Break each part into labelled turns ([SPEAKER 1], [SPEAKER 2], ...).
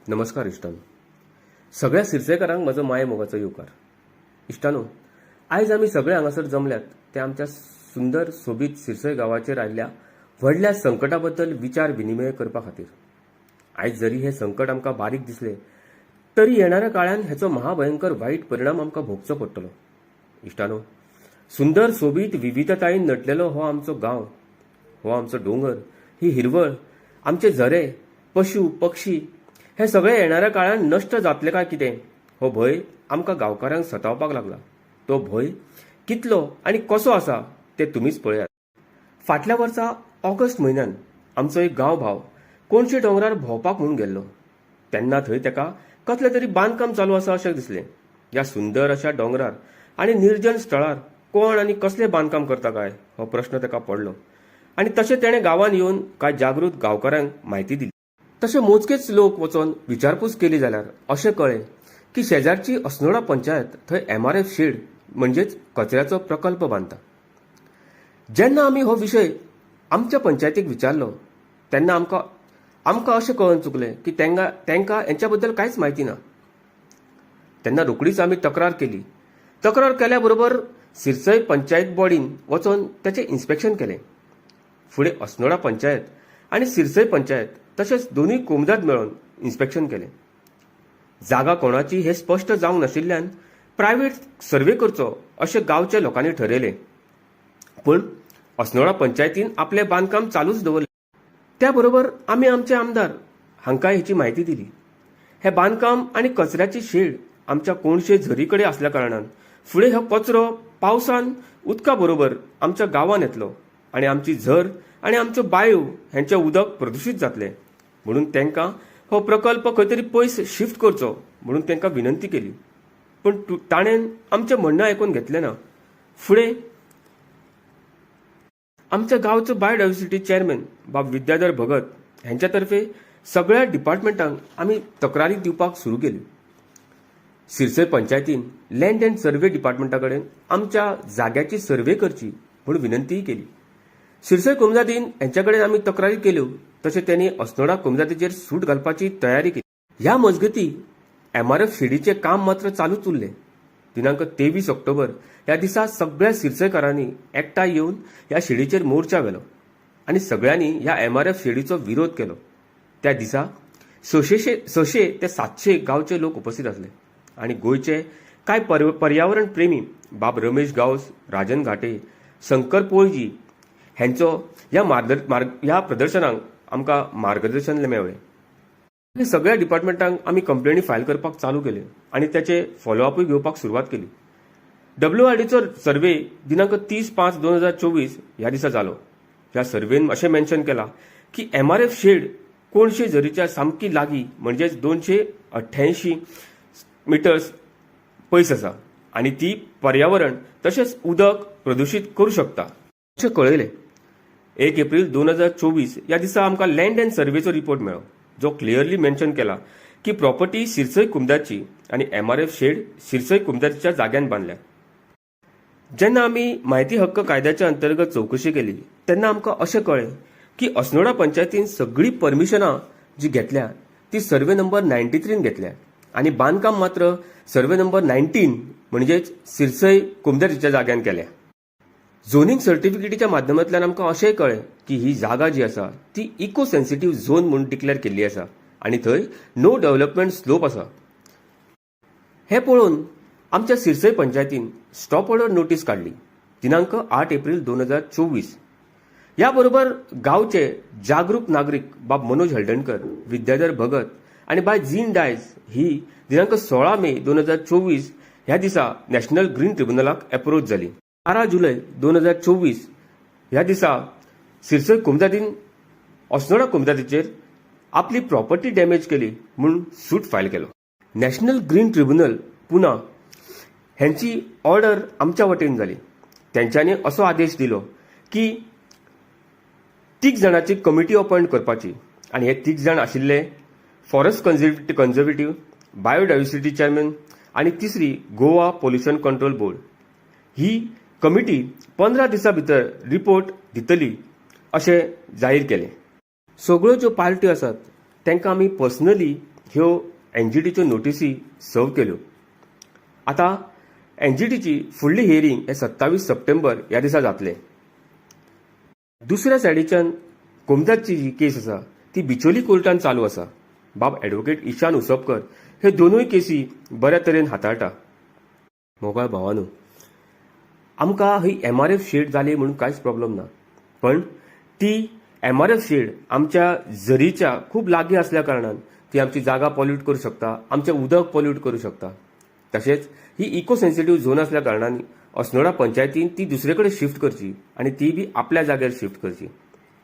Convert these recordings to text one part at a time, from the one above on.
[SPEAKER 1] नमस्कार इश्टानो. सगळ्या सिरसेकारांक म्हजो माये मोगाचो येवकार. इश्टानो, आयज आमी सगळे हांगासर जमल्यात ते आमच्या सुंदर सोबीत सिरसय गांवाचेर आयिल्ल्या व्हडल्या संकटा बद्दल विचार विनिमय करपा खातीर. आयज जरी हे संकट आमकां बारीक दिसले तरी येणाऱ्या काळान हेचो महाभयंकर वाईट परिणाम आमकां भोगचो पडटलो. इश्टानो, सुंदर सोबीत विविधतायेन नटलेलो हो आमचो गांव, हो आमचो डोंगर, ही हिरवळ, आमचे झरे, पशु पक्षी हे सगळे येणाऱ्या काळान नष्ट जातले काय कितें हो भंय आमकां गांवकारांक सतावपाक लागला. तो भंय कितलो आनी कसो आसा ते तुमीच पळयात. फाटल्या वर्सा ऑगस्ट म्हयन्यान आमचो एक गांव भाव कोणशे डोंगरार भोंवपाक म्हूण गेल्लो. तेन्ना थंय ताका कसलें तरी बांदकाम चालू आसा अशें दिसलें. ह्या सुंदर अशा डोंगरार आनी निर्जन स्थळार कोण आनी कसलें बांदकाम करता काय हो प्रश्न ताका पडलो. आनी तशें तेणें गांवांत येवन कांय जागृत गांवकारांक म्हायती दिली. तशें मोजकेच लोक वचोन विचारपूस केली जाल्यार अशें कळ्ळें की शेजारची अस्नोडा पंचायत थंय MRF शेड म्हणजेच कचऱ्याचो प्रकल्प बांदता. जेन्ना आमी हो विशय आमच्या पंचायतीक विचारलो तेन्ना आमकां अशें कळून चुकलें की तांकां हेंच्या बद्दल कांयच म्हायती ना. तेन्ना रोखडीच आमी तक्रार केली. तक्रार केल्या बरोबर सिरसय पंचायत बॉडीन वचोन ताचें इन्स्पेक्शन केलें. फुडें अस्नोडा पंचायत आनी सिरसय पंचायत तशेंच दोनूय कोमदाद मेळोन इन्स्पेक्शन केलें. जागा कोणाची हे स्पश्ट जावंक नाशिल्ल्यान प्रायव्हेट सर्वे करचो अशें गांवच्या लोकांनी ठरयलें. पूण अस्नोडा पंचायतीन आपलें बांदकाम चालूच दवरलें. त्या बरोबर आमी आमचे आमदार हांकां हेची म्हायती दिली. हें बांदकाम आनी कचऱ्याची शेड आमच्या कोणशे झरी कडेन आसल्या कारणान फुडें हो कचरो पावसान उदका बरोबर आमच्या गांवांत येतलो आनी आमची झर आनी आमच्यो बांयो हेंचें उदक प्रदुशीत जातलें. म्हणून तांकां हो प्रकल्प खंय तरी पयस शिफ्ट करचो म्हणून तांकां विनंती केली. पूण ताणें आमचें म्हणणें आयकून घेतलें ना. फुडें आमच्या गांवचो बायोडायवर्सिटी चेअरमॅन बाब विद्याधर भगत हांच्या तर्फे सगळ्या डिपार्टमेंटांक आमी तक्रारी दिवपाक सुरू केली. सिरसय पंचायतीन लँड अँड सर्वे डिपार्टमेंटा कडेन आमच्या जाग्याची सर्वे करची म्हूण विनंतीय केली. सिरसय कोमजातीन हांच्या कडेन आमी तक्रारी केल्यो तशें त्यांनी अस्नोडा कोमजातीचेर सूट घालपाची तयारी केली. ह्या मजगती MRF शेडीचें काम मात्र चालूच उरलें. दिनांक 23 ऑक्टोबर ह्या दिसा सगळ्या सिरसयकारांनी एकठांय येवन ह्या शेडीचेर मोर्चा व्हेलो आनी सगळ्यांनी ह्या MRF शेडीचो विरोध केलो. त्या दिसा 600 ते 700 गांवचे लोक उपस्थित आसले आनी गोंयचे कांय पर्यावरण प्रेमी बाब रमेश गांवस, राजन घाटे, शंकर पोळजी हेंचो ह्या प्रदर्शनाक आमकां मार्गदर्शन मेळ्ळें. सगळ्या डिपार्टमेंटांक आमी कंप्लेनी फायल करपाक चालू केले आनी त्याचे फॉलोअपूय घेवपाक सुरवात केली. WRDचो सर्वे दिनांक 30/5/2024 ह्या दिसा जालो. ह्या सर्वेन अशें मेन्शन केलां की MRF शेड कोणशे झरीच्या सामकी लागीं म्हणजेच 288 मिटर्स पयस आसा आनी ती पर्यावरण तशेंच उदक प्रदुशीत करूं शकता अशें कळयलें. 1 एप्रिल 2024 ह्या दिसा आमकां लँड अँड सर्वेचो रिपोर्ट मेळ्ळो जो क्लियरली मेन्शन केला की प्रॉपर्टी सिरसय कुमदाची आनी MRF शेड सिरसय कुमदाच्या जाग्यान बांदल्या. जेन्ना आमी म्हायती हक्क कायद्याच्या अंतर्गत चौकशी केली तेन्ना आमकां अशें कळ्ळें की अस्नोडा पंचायतीन सगळी परमिशनां जी घेतल्या ती सर्वे नंबर 93 घेतल्या आनी बांदकाम मात्र सर्वे नंबर 19 म्हणजेच सिरसय कुमदाच्या जाग्यान केल्या. झोनिंग सर्टिफिकेटीच्या माध्यमांतल्यान आमकां अशेंय कळ्ळें की ही जागा जी आसा ती इको सेन्सिटीव झोन म्हणून डिक्लेअर केल्ली आसा आनी थंय नो डेव्हलपमेंट स्लोप आसा. हें पळोवन आमच्या सिरसय पंचायतीन स्टॉप ऑर्डर नोटीस काडली दिनांक 8 एप्रिल 2024. ह्या बरोबर गांवचे जागरूक नागरीक बाब मनोज हळदणकर, विद्याधर भगत आनी बाय झीन डायज ही दिनांक 16 मे 2024 ह्या दिसा नॅशनल ग्रीन ट्रिब्युनलाक अप्रोच जाली. 12 जुलै 2024 ह्या दिसा सिरसय कोमजातीन अस्नोडा कोमजातीचेर आपली प्रॉपर्टी डॅमेज केली म्हणून सूट फायल केलो. नॅशनल ग्रीन ट्रिब्युनल पुना हांची ऑर्डर आमच्या वटेन जाली. तेंच्यांनी असो आदेश दिलो की 3 जाणांची कमिटी अपॉयंट करपाची आनी हे 3 जाण आशिल्ले फॉरेस्ट कन्झर्वेटिव्ह, बायोडायवर्सिटी चेअरमॅन आनी तिसरी गोवा पोल्युशन कंट्रोल बोर्ड. ही कमिटी 15 दिसां भितर रिपोर्ट दितली अशें जाहीर केलें. सगळ्यो ज्यो पार्टी आसात तांकां आमी पर्सनली ह्यो एनजीटीच्यो नोटीसी सर्व केल्यो. आता एनजीटीची फुडली हियरिंग हे 27 सप्टेंबर ह्या दिसा जातले. दुसऱ्या सायडीच्यान कोमदाची जी केस आसा ती बिचोली कोर्टान चालू आसा. बाब ॲडव्होकेट ईशान उसपकर हे दोनूय केसी बऱ्या तरेन हाताळटा. मोगाळ भावानो, आमकां ही MRF शेड जाली म्हणून कांयच प्रॉब्लेम ना, पण ती MRF शेड आमच्या झरीच्या खूब लागीं असल्या कारणान ती आमची जागा पॉल्यूट करू शकता, आमचें उदक पॉल्यूट करू शकता. तशेंच ही इको सेन्सिटिव्ह झोन असल्या कारणान अस्नोडा पंचायतीन ती दुसरे कडेन शिफ्ट करची आनी ती बी आपल्या जाग्यार शिफ्ट करची.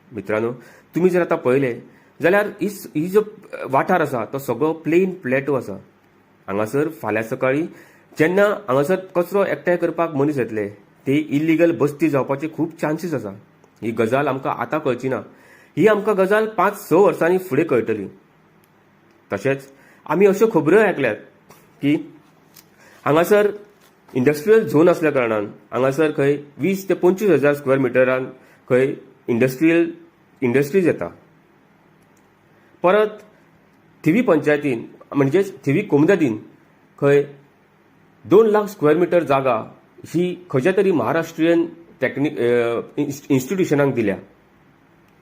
[SPEAKER 1] मित्रांनो, तुम्ही जर आता पळयलें जाल्यार ही जो वाठार आसा तो सगळो प्लेन प्लॅटो आसा. हांगासर फाल्यां सकाळीं जेन्ना हांगासर कचरो एकठांय करपाक मनीस येतले ते इल्लिगल बस्ती जावपाचे खूब चान्सीस आसा. ही गजाल आमकां आतां कळची ना, ही आमकां गजाल 5-6 वर्सांनी फुडें कळटली. तशेंच आमी अश्यो खबरोय आयकल्यात की हांगासर इंडस्ट्रियल झोन असल्या कारणान हांगासर खंय 20 ते 25 हजार स्क्वेअर मिटरान खंय इंडस्ट्रीज येता. परत थिवी पंचायतीन म्हणजेच थिवी कोमदादीन खंय 2 लाख स्क्वेअर मिटर जागा ही खंयच्या तरी महाराष्ट्रीयन इन्स्टिट्यूशनांक दिल्या,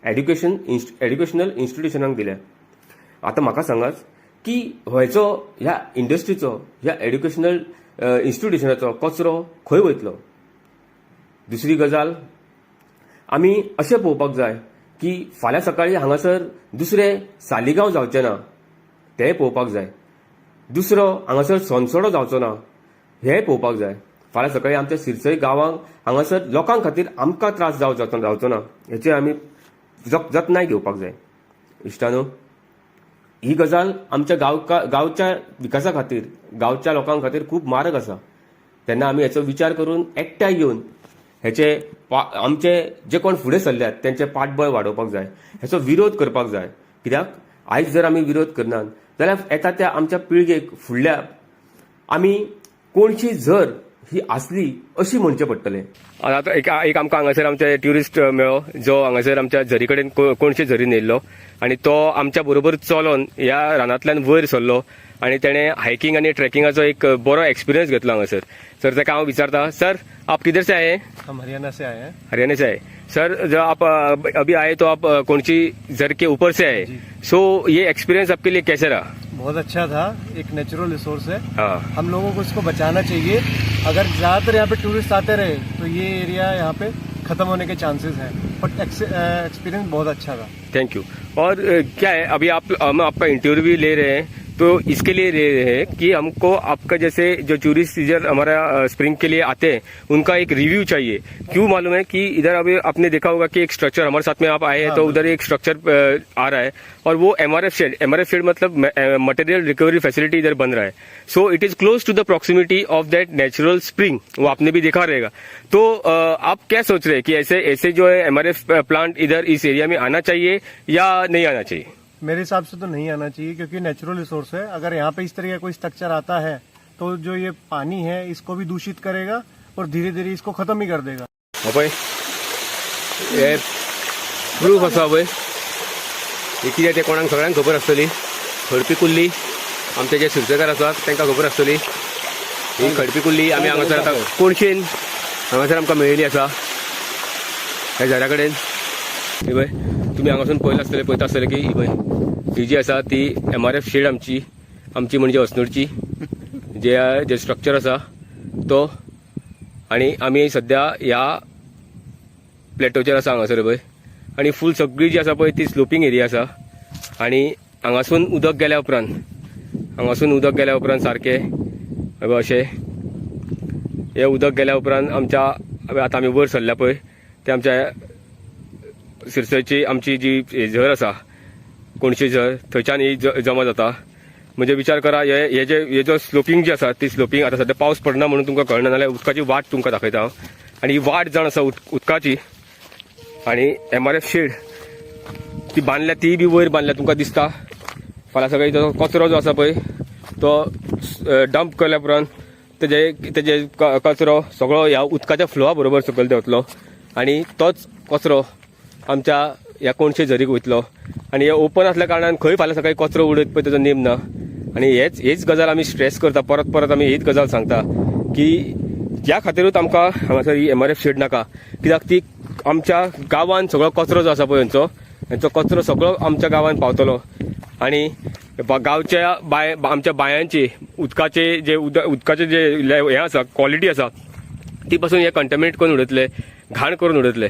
[SPEAKER 1] एड्युकेशनल इन्स्टिट्यूशनांक दिल्या. आता म्हाका सांगात की ह्या इंडस्ट्रीचो ह्या एड्युकेशनल इन्स्टिट्यूशनाचो कचरो खंय वयतलो. दुसरी गजाल आमी अशें पळोवपाक जाय की फाल्यां सकाळीं हांगासर दुसरें सालिगांव जावचें ना तेंय पळोवपाक जाय. दुसरो हांगासर सोनसोडो जावचो ना हेंय पळोवपाक जाय. फाल्यां सकाळीं आमच्या सिरसय गांवांक हांगासर लोकां खातीर आमकां त्रास जावचो ना हेचे आमी जतनाय घेवपाक जाय. इश्टानो, ही गजाल आमच्या गांवच्या विकासा खातीर, गांवच्या लोकां खातीर खूब मारक आसा. तेन्ना आमी हेचो विचार करून एकठांय येवन हेचे आमचे जे कोण फुडें सरल्यात त्यांचे पाठबळ वाडोवपाक जाय, हेचो विरोध करपाक जाय. कित्याक आयज जर आमी विरोध करनात जाल्यार येता त्या आमच्या पिळगेक फुडल्या आमी कोणशी झर ही असली अशी म्हणचें पडटलें. आता एक आमकां हांगासर आमचे ट्युरिस्ट मेळ्ळो जो हांगासर आमच्या झरी कडेन कोणशे झरीन येयल्लो आनी तो आमच्या बरोबर चलोन ह्या रानांतल्यान वयर सरलो आनी तेणें हायकिंग आनी ट्रेकिंगाचो एक बरो एक्सपिरियन्स घेतलो हांगासर. सर ताका हांव विचारता, सर आप किधर से आए हैं?
[SPEAKER 2] हम हरियाणा से आए हैं.
[SPEAKER 1] हरियाणा से आए. सर जो आप अभी आए तो आप कौनसी झर के ऊपर से आए, सो ये एक्सपीरियंस आपके लिए कैसा रहा?
[SPEAKER 2] बहुत अच्छा था. एक नेचुरल रिसोर्स है.
[SPEAKER 1] हाँ,
[SPEAKER 2] हम लोगों को इसको बचाना चाहिए. अगर ज्यादातर यहाँ पे टूरिस्ट आते रहे तो ये एरिया यहाँ पे खत्म होने के चांसेस हैं. बट एक्सपीरियंस बहुत अच्छा था.
[SPEAKER 1] Thank you. और क्या है, अभी हम आपका इंटरव्यू भी ले रहे हैं तो इसके लिए ले रहे हैं कि हमको आपका जैसे जो टूरिस्ट इधर हमारा स्प्रिंग के लिए आते हैं उनका एक रिव्यू चाहिए. क्यों मालूम है कि इधर अभी आपने देखा होगा कि एक स्ट्रक्चर हमारे साथ में आप आए हैं तो उधर एक स्ट्रक्चर आ रहा है और वो MRF शेड मतलब मटेरियल रिकवरी फैसिलिटी इधर बन रहा है. So it is close to the proximity of that natural spring. वो आपने भी देखा रहेगा. तो आप क्या सोच रहे हैं कि ऐसे जो है MRF प्लांट इधर इस एरिया में आना चाहिए या नहीं आना चाहिए?
[SPEAKER 2] मेरे हिसाब से तो नहीं आना चाहिए क्योंकि नेचुरल रिसोर्स है. अगर यहाँ पे इस तरह का कोई स्ट्रक्चर आता है तो जो ये पानी है इसको भी दूषित करेगा और धीरे धीरे इसको खत्म ही कर देगा.
[SPEAKER 1] पळय हे प्रूफ आसा पळय, हे कितें ते कोणाक सगळ्यांक खबर आसतली. खडपी कुल्ली आमचे जे शिरसेकार आसात तांकां खबर आसतली. ही खडपी कुल्ली आमी हांगासर आतां कोणशेन हांगासर आमकां मेळिल्ली आसा ह्या झाडा कडेन. ही पळय तुम्ही हांगासून पळयता आसतले की ही पळय ही जी आसा ती MRF शेड आमची म्हणजे अस्नोडची जे स्ट्रक्चर आसा तो. आणि आमी सध्या ह्या प्लेटोचेर आसा हांगासर पळय आनी फूल सगळी जी आसा पळय ती स्लोपिंग एरिया आसा. आनी हांगासून उदक गेल्या उपरांत सारकें अशें हे उदक गेल्या उपरांत आमच्या आतां आमी वयर सरल्या पळय ते आमच्या सिरसयची आमची जी झर आसा कोणशी झर थंयच्यान ही जमा जाता. म्हणजे विचार करा हे जो स्लोपिंग जी आसा ती स्लोपिंग आतां सध्या पावस पडना म्हणून तुमकां कळना नाल्यार उदकाची वाट तुमकां दाखयता हांव. आनी ही वाट जावन आसा उदकाची आनी MRF शेड ती बांदल्या ती बी वयर बांदल्या तुमकां दिसता. फाल्यां सकाळीं जो कचरो जो आसा पळय तो डंप केल्या उपरांत तेजे कचरो सगळो ह्या उदकाच्या फ्लोआ बरोबर सकयल देंवतलो आनी तोच कचरो आमच्या ह्या कोणशे झरीक वयतलो आनी हे ओपन असल्या कारणान खंय फाल्यां सकाळी कचरो उडयत पळय ताचो नेम ना. आनी हेच गजाल आमी स्ट्रेस करता, परत परत आमी हीच गजाल सांगता की ह्या खातीरूच आमकां हांगासर ही MRF शेड नाका, कित्याक ती आमच्या गांवांत सगळो कचरो जो आसा पळय हेंचो कचरो सगळो आमच्या गांवांत पावतलो आनी गांवच्या आमच्या बांयांची उदकाचे जे हे आसा क्वॉलिटी आसा ती पासून हे कंटेमिनेट करून उडयतले, घाण करून उडयतले.